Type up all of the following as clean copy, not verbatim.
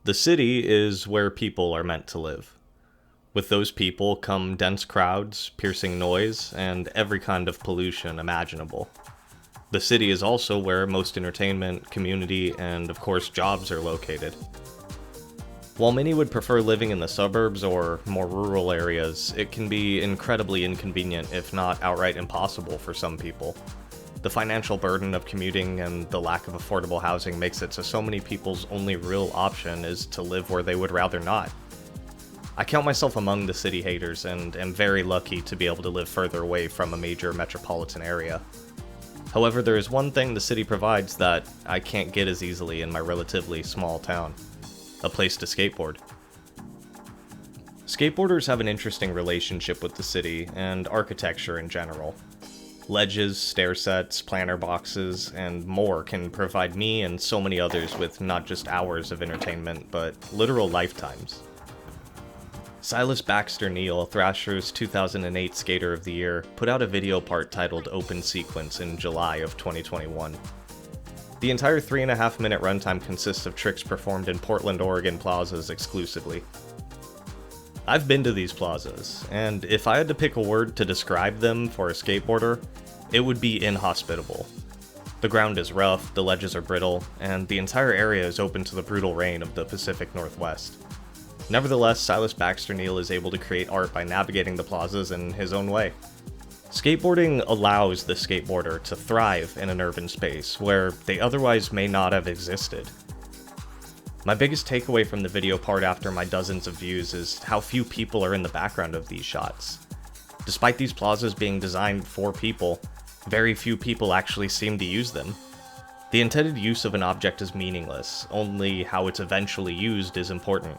The city is where people are meant to live. With those people come dense crowds, piercing noise, and every kind of pollution imaginable. The city is also where most entertainment, community, and of course jobs are located. While many would prefer living in the suburbs or more rural areas, it can be incredibly inconvenient, if not outright impossible for some people. The financial burden of commuting and the lack of affordable housing makes it so many people's only real option is to live where they would rather not. I count myself among the city haters and am very lucky to be able to live further away from a major metropolitan area. However, there is one thing the city provides that I can't get as easily in my relatively small town: a place to skateboard. Skateboarders have an interesting relationship with the city and architecture in general. Ledges, stair sets, planter boxes, and more can provide me and so many others with not just hours of entertainment, but literal lifetimes. Silas Baxter Neal, Thrasher's 2008 Skater of the Year, put out a video part titled Open Sequence in July of 2021. The entire 3.5-minute runtime consists of tricks performed in Portland, Oregon plazas exclusively. I've been to these plazas, and if I had to pick a word to describe them for a skateboarder, it would be inhospitable. The ground is rough, the ledges are brittle, and the entire area is open to the brutal rain of the Pacific Northwest. Nevertheless, Silas Baxter Neal is able to create art by navigating the plazas in his own way. Skateboarding allows the skateboarder to thrive in an urban space where they otherwise may not have existed. My biggest takeaway from the video part after my dozens of views is how few people are in the background of these shots. Despite these plazas being designed for people, very few people actually seem to use them. The intended use of an object is meaningless, only how it's eventually used is important.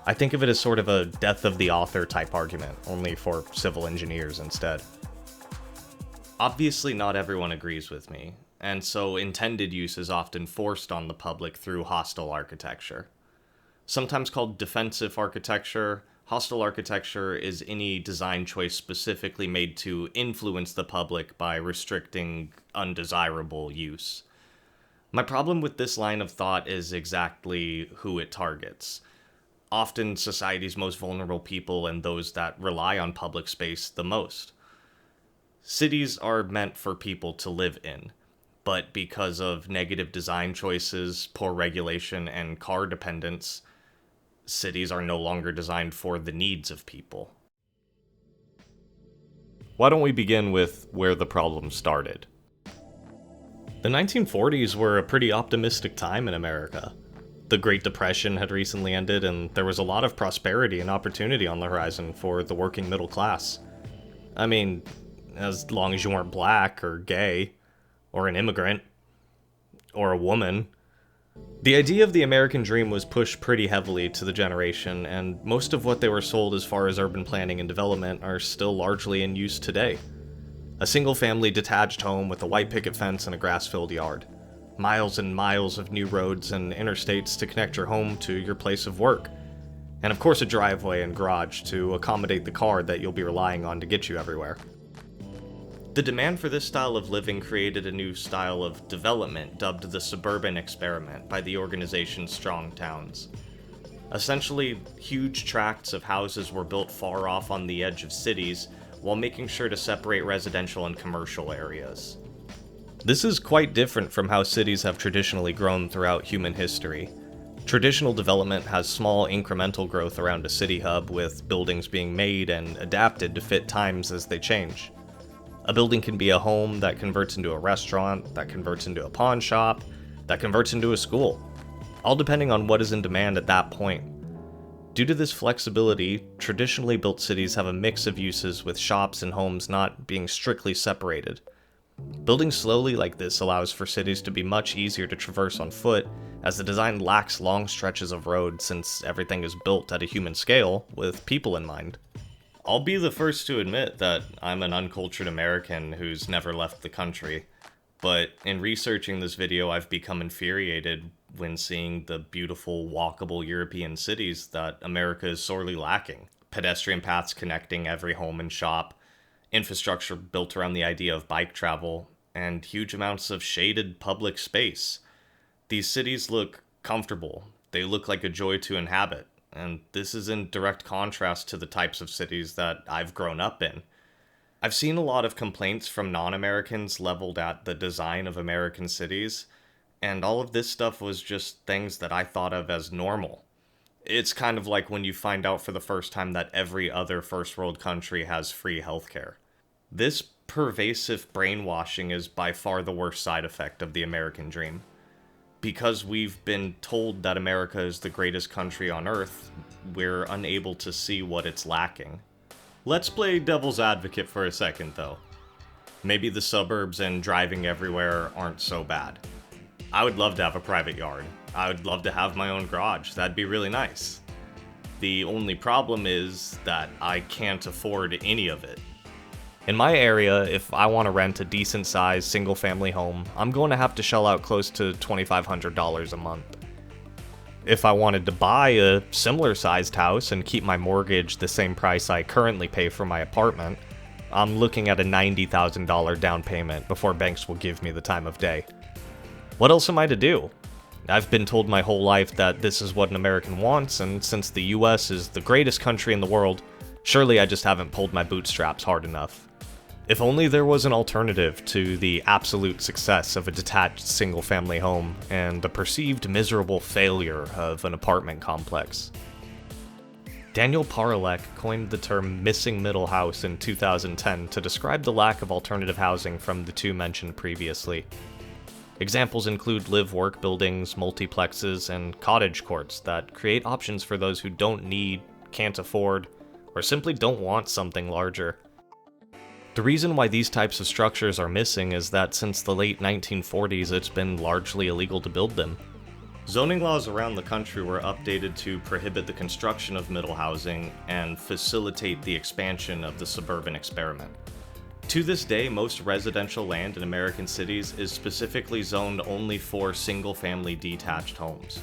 I think of it as sort of a death of the author type argument, only for civil engineers instead. Obviously not everyone agrees with me, and so intended use is often forced on the public through hostile architecture. Sometimes called defensive architecture, hostile architecture is any design choice specifically made to influence the public by restricting undesirable use. My problem with this line of thought is exactly who it targets. Often society's most vulnerable people and those that rely on public space the most. Cities are meant for people to live in, but because of negative design choices, poor regulation, and car dependence, cities are no longer designed for the needs of people. Why don't we begin with where the problem started? The 1940s were a pretty optimistic time in America. The Great Depression had recently ended, and there was a lot of prosperity and opportunity on the horizon for the working middle class. I mean, as long as you weren't black, or gay, or an immigrant, or a woman. The idea of the American dream was pushed pretty heavily to the generation, and most of what they were sold as far as urban planning and development are still largely in use today. A single-family detached home with a white picket fence and a grass-filled yard. Miles and miles of new roads and interstates to connect your home to your place of work. And of course a driveway and garage to accommodate the car that you'll be relying on to get you everywhere. The demand for this style of living created a new style of development dubbed the suburban experiment by the organization Strong Towns. Essentially, huge tracts of houses were built far off on the edge of cities while making sure to separate residential and commercial areas. This is quite different from how cities have traditionally grown throughout human history. Traditional development has small incremental growth around a city hub, with buildings being made and adapted to fit times as they change. A building can be a home that converts into a restaurant, that converts into a pawn shop, that converts into a school, all depending on what is in demand at that point. Due to this flexibility, traditionally built cities have a mix of uses, with shops and homes not being strictly separated. Building slowly like this allows for cities to be much easier to traverse on foot, as the design lacks long stretches of road since everything is built at a human scale with people in mind. I'll be the first to admit that I'm an uncultured American who's never left the country, but in researching this video I've become infuriated when seeing the beautiful, walkable European cities that America is sorely lacking. Pedestrian paths connecting every home and shop, infrastructure built around the idea of bike travel, and huge amounts of shaded public space. These cities look comfortable, They look like a joy to inhabit, and this is in direct contrast to the types of cities that I've grown up in. I've seen a lot of complaints from non-Americans leveled at the design of American cities, and all of this stuff was just things that I thought of as normal. It's kind of like when you find out for the first time that every other first world country has free healthcare. This pervasive brainwashing is by far the worst side effect of the American dream. Because we've been told that America is the greatest country on earth, we're unable to see what it's lacking. Let's play devil's advocate for a second, though. Maybe the suburbs and driving everywhere aren't so bad. I would love to have a private yard. I would love to have my own garage. That'd be really nice. The only problem is that I can't afford any of it. In my area, if I want to rent a decent-sized single-family home, I'm going to have to shell out close to $2,500 a month. If I wanted to buy a similar-sized house and keep my mortgage the same price I currently pay for my apartment, I'm looking at a $90,000 down payment before banks will give me the time of day. What else am I to do? I've been told my whole life that this is what an American wants, and since the US is the greatest country in the world, surely I just haven't pulled my bootstraps hard enough. If only there was an alternative to the absolute success of a detached single-family home and the perceived miserable failure of an apartment complex. Daniel Paralek coined the term missing middle house in 2010 to describe the lack of alternative housing from the two mentioned previously. Examples include live-work buildings, multiplexes, and cottage courts that create options for those who don't need, can't afford, or simply don't want something larger. The reason why these types of structures are missing is that since the late 1940s it's been largely illegal to build them. Zoning laws around the country were updated to prohibit the construction of middle housing and facilitate the expansion of the suburban experiment. To this day, most residential land in American cities is specifically zoned only for single-family detached homes,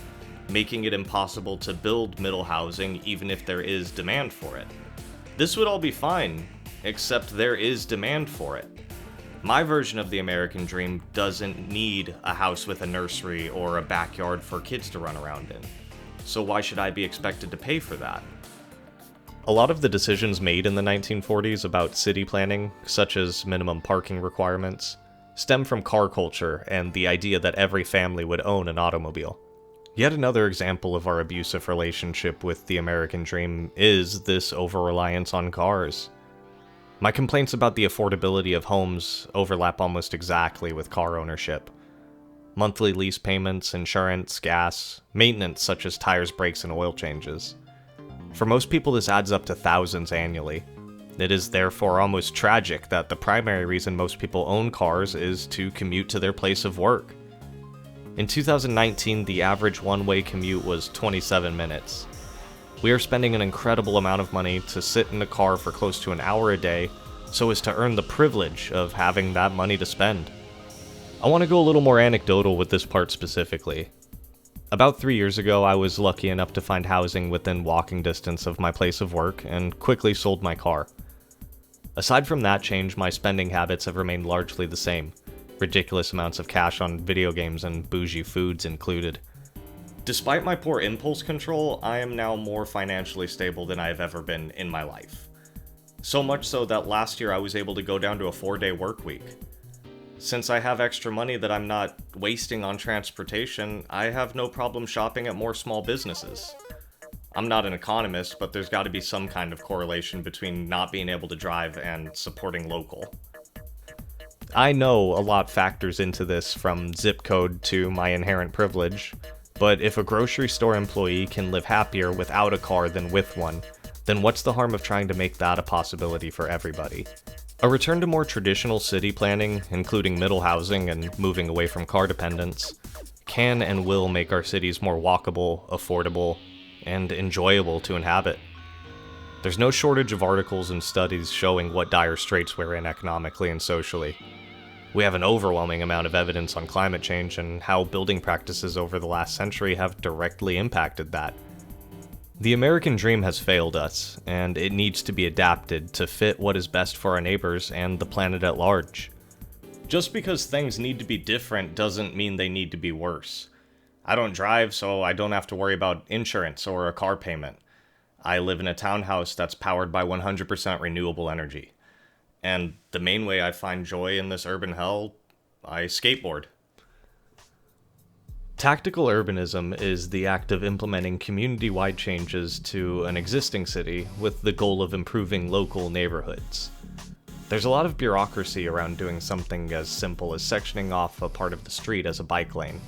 making it impossible to build middle housing even if there is demand for it. This would all be fine, except there is demand for it. My version of the American dream doesn't need a house with a nursery or a backyard for kids to run around in. So why should I be expected to pay for that? A lot of the decisions made in the 1940s about city planning, such as minimum parking requirements, stem from car culture and the idea that every family would own an automobile. Yet another example of our abusive relationship with the American dream is this over-reliance on cars. My complaints about the affordability of homes overlap almost exactly with car ownership. Monthly lease payments, insurance, gas, maintenance such as tires, brakes, and oil changes. For most people, this adds up to thousands annually. It is therefore almost tragic that the primary reason most people own cars is to commute to their place of work. In 2019, the average one-way commute was 27 minutes. We are spending an incredible amount of money to sit in a car for close to an hour a day so as to earn the privilege of having that money to spend. I want to go a little more anecdotal with this part specifically. About 3 years ago, I was lucky enough to find housing within walking distance of my place of work and quickly sold my car. Aside from that change, my spending habits have remained largely the same. Ridiculous amounts of cash on video games and bougie foods included. Despite my poor impulse control, I am now more financially stable than I have ever been in my life. So much so that last year I was able to go down to a 4-day work week. Since I have extra money that I'm not wasting on transportation, I have no problem shopping at more small businesses. I'm not an economist, but there's got to be some kind of correlation between not being able to drive and supporting local. I know a lot factors into this, from zip code to my inherent privilege, but if a grocery store employee can live happier without a car than with one, then what's the harm of trying to make that a possibility for everybody? A return to more traditional city planning, including middle housing and moving away from car dependence, can and will make our cities more walkable, affordable, and enjoyable to inhabit. There's no shortage of articles and studies showing what dire straits we're in economically and socially. We have an overwhelming amount of evidence on climate change and how building practices over the last century have directly impacted that. The American dream has failed us, and it needs to be adapted to fit what is best for our neighbors and the planet at large. Just because things need to be different doesn't mean they need to be worse. I don't drive, so I don't have to worry about insurance or a car payment. I live in a townhouse that's powered by 100% renewable energy. And the main way I find joy in this urban hell, I skateboard. Tactical urbanism is the act of implementing community-wide changes to an existing city with the goal of improving local neighborhoods. There's a lot of bureaucracy around doing something as simple as sectioning off a part of the street as a bike lane.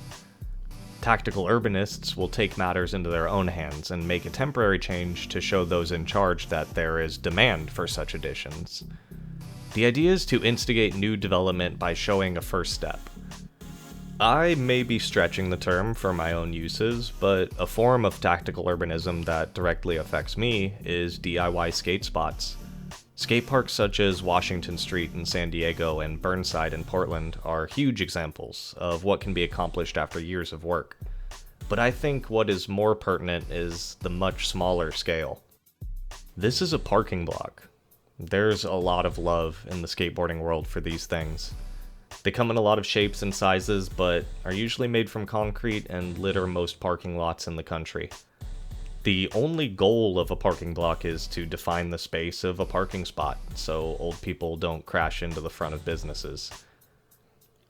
Tactical urbanists will take matters into their own hands and make a temporary change to show those in charge that there is demand for such additions. The idea is to instigate new development by showing a first step. I may be stretching the term for my own uses, but a form of tactical urbanism that directly affects me is DIY skate spots. Skate parks such as Washington Street in San Diego and Burnside in Portland are huge examples of what can be accomplished after years of work. But I think what is more pertinent is the much smaller scale. This is a parking block. There's a lot of love in the skateboarding world for these things. They come in a lot of shapes and sizes, but are usually made from concrete and litter most parking lots in the country. The only goal of a parking block is to define the space of a parking spot, so old people don't crash into the front of businesses.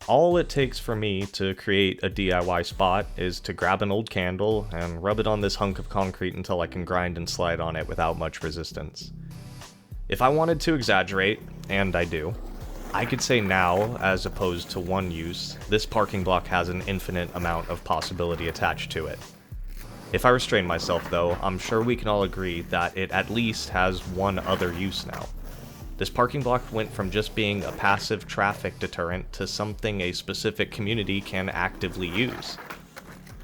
All it takes for me to create a DIY spot is to grab an old candle and rub it on this hunk of concrete until I can grind and slide on it without much resistance. If I wanted to exaggerate, and I do, I could say now, as opposed to one use, this parking block has an infinite amount of possibility attached to it. If I restrain myself though, I'm sure we can all agree that it at least has one other use now. This parking block went from just being a passive traffic deterrent to something a specific community can actively use.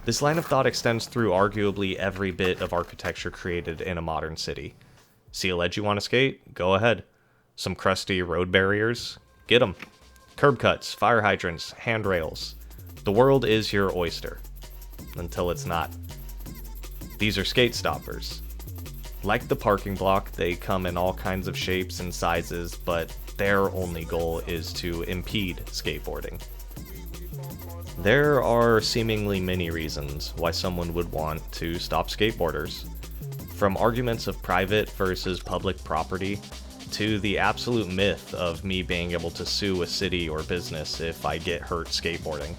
This line of thought extends through arguably every bit of architecture created in a modern city. See a ledge you want to skate? Go ahead. Some crusty road barriers? Get 'em. Curb cuts, fire hydrants, handrails. The world is your oyster. Until it's not. These are skate stoppers. Like the parking block, they come in all kinds of shapes and sizes, but their only goal is to impede skateboarding. There are seemingly many reasons why someone would want to stop skateboarders. From arguments of private versus public property, to the absolute myth of me being able to sue a city or business if I get hurt skateboarding.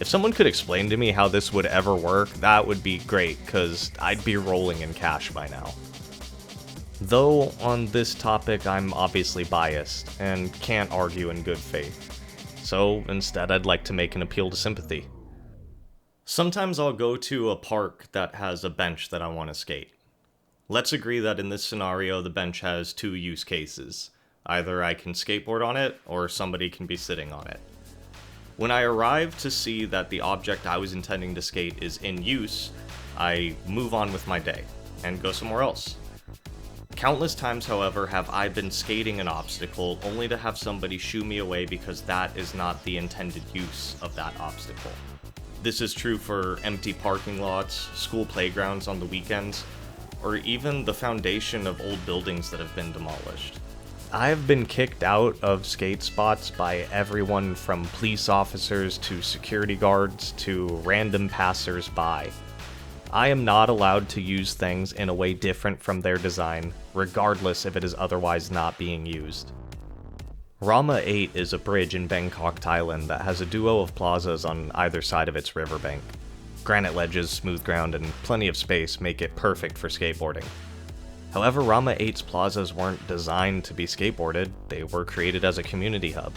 If someone could explain to me how this would ever work, that would be great, cause I'd be rolling in cash by now. Though, on this topic I'm obviously biased, and can't argue in good faith. So, instead I'd like to make an appeal to sympathy. Sometimes I'll go to a park that has a bench that I want to skate. Let's agree that in this scenario the bench has two use cases. Either I can skateboard on it, or somebody can be sitting on it. When I arrive to see that the object I was intending to skate is in use, I move on with my day, and go somewhere else. Countless times, however, have I been skating an obstacle only to have somebody shoo me away because that is not the intended use of that obstacle. This is true for empty parking lots, school playgrounds on the weekends, or even the foundation of old buildings that have been demolished. I have been kicked out of skate spots by everyone from police officers to security guards to random passers-by. I am not allowed to use things in a way different from their design, regardless if it is otherwise not being used. Rama 8 is a bridge in Bangkok, Thailand that has a duo of plazas on either side of its riverbank. Granite ledges, smooth ground, and plenty of space make it perfect for skateboarding. However, Rama 8's plazas weren't designed to be skateboarded, they were created as a community hub.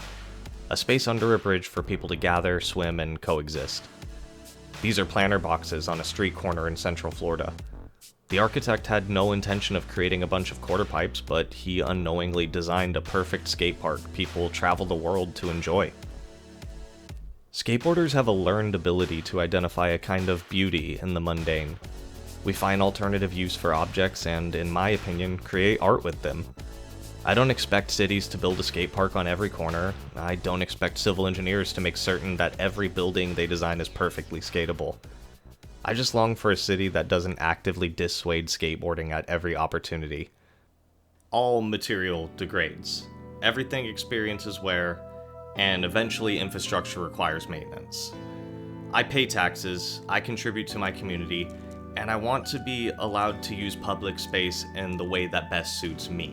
A space under a bridge for people to gather, swim, and coexist. These are planter boxes on a street corner in Central Florida. The architect had no intention of creating a bunch of quarter pipes, but he unknowingly designed a perfect skate park people travel the world to enjoy. Skateboarders have a learned ability to identify a kind of beauty in the mundane. We find alternative use for objects and, in my opinion, create art with them. I don't expect cities to build a skate park on every corner. I don't expect civil engineers to make certain that every building they design is perfectly skatable. I just long for a city that doesn't actively dissuade skateboarding at every opportunity. All material degrades. Everything experiences wear, and eventually infrastructure requires maintenance. I pay taxes, I contribute to my community, and I want to be allowed to use public space in the way that best suits me.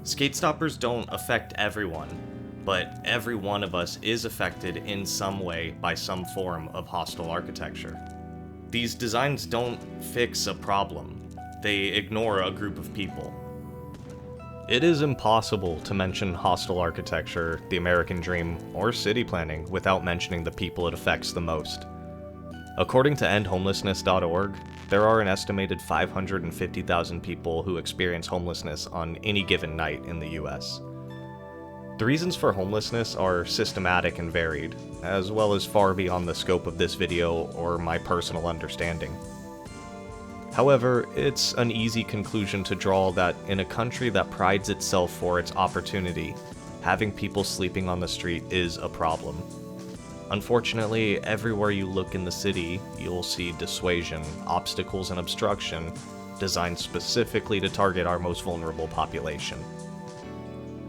Skate stoppers don't affect everyone, but every one of us is affected in some way by some form of hostile architecture. These designs don't fix a problem, they ignore a group of people. It is impossible to mention hostile architecture, the American dream, or city planning without mentioning the people it affects the most. According to endhomelessness.org, there are an estimated 550,000 people who experience homelessness on any given night in the US. The reasons for homelessness are systematic and varied, as well as far beyond the scope of this video or my personal understanding. However, it's an easy conclusion to draw that in a country that prides itself for its opportunity, having people sleeping on the street is a problem. Unfortunately, everywhere you look in the city, you'll see dissuasion, obstacles, and obstruction designed specifically to target our most vulnerable population.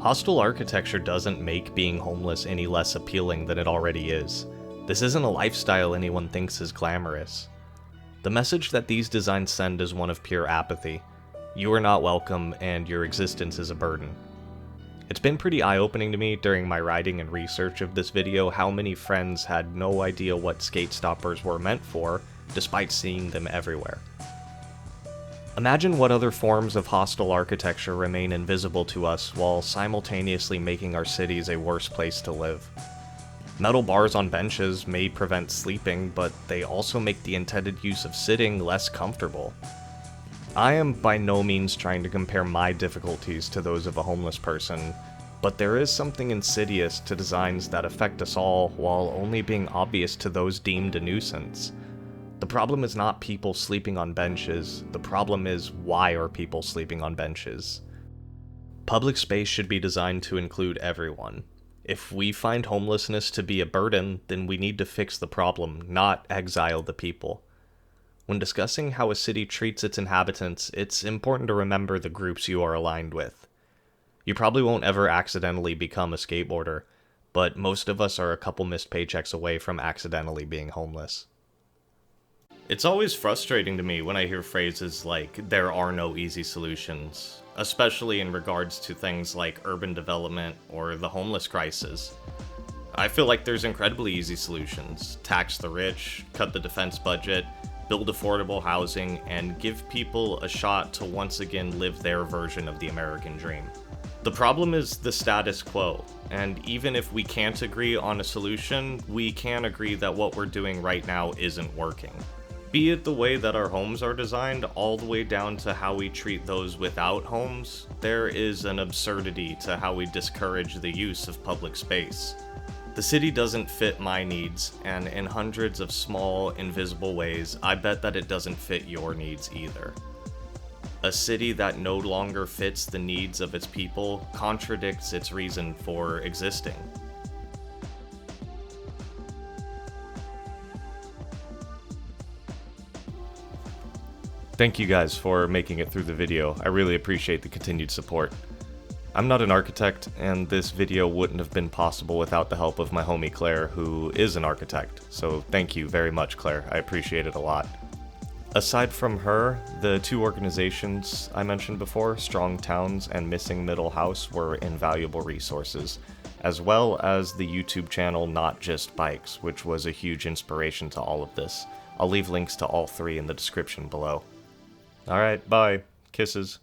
Hostile architecture doesn't make being homeless any less appealing than it already is. This isn't a lifestyle anyone thinks is glamorous. The message that these designs send is one of pure apathy. You are not welcome, and your existence is a burden. It's been pretty eye-opening to me during my writing and research of this video how many friends had no idea what skate stoppers were meant for, despite seeing them everywhere. Imagine what other forms of hostile architecture remain invisible to us while simultaneously making our cities a worse place to live. Metal bars on benches may prevent sleeping, but they also make the intended use of sitting less comfortable. I am by no means trying to compare my difficulties to those of a homeless person, but there is something insidious to designs that affect us all while only being obvious to those deemed a nuisance. The problem is not people sleeping on benches, the problem is why are people sleeping on benches? Public space should be designed to include everyone. If we find homelessness to be a burden, then we need to fix the problem, not exile the people. When discussing how a city treats its inhabitants, it's important to remember the groups you are aligned with. You probably won't ever accidentally become a skateboarder, but most of us are a couple missed paychecks away from accidentally being homeless. It's always frustrating to me when I hear phrases like, "there are no easy solutions," especially in regards to things like urban development or the homeless crisis. I feel like there's incredibly easy solutions. Tax the rich, cut the defense budget, build affordable housing, and give people a shot to once again live their version of the American dream. The problem is the status quo, and even if we can't agree on a solution, we can agree that what we're doing right now isn't working. Be it the way that our homes are designed, all the way down to how we treat those without homes, there is an absurdity to how we discourage the use of public space. The city doesn't fit my needs, and in hundreds of small, invisible ways, I bet that it doesn't fit your needs either. A city that no longer fits the needs of its people contradicts its reason for existing. Thank you guys for making it through the video. I really appreciate the continued support. I'm not an architect, and this video wouldn't have been possible without the help of my homie Claire, who is an architect, so thank you very much, Claire. I appreciate it a lot. Aside from her, the two organizations I mentioned before, Strong Towns and Missing Middle House, were invaluable resources, as well as the YouTube channel Not Just Bikes, which was a huge inspiration to all of this. I'll leave links to all three in the description below. Alright, bye. Kisses.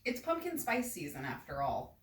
It's pumpkin spice season after all.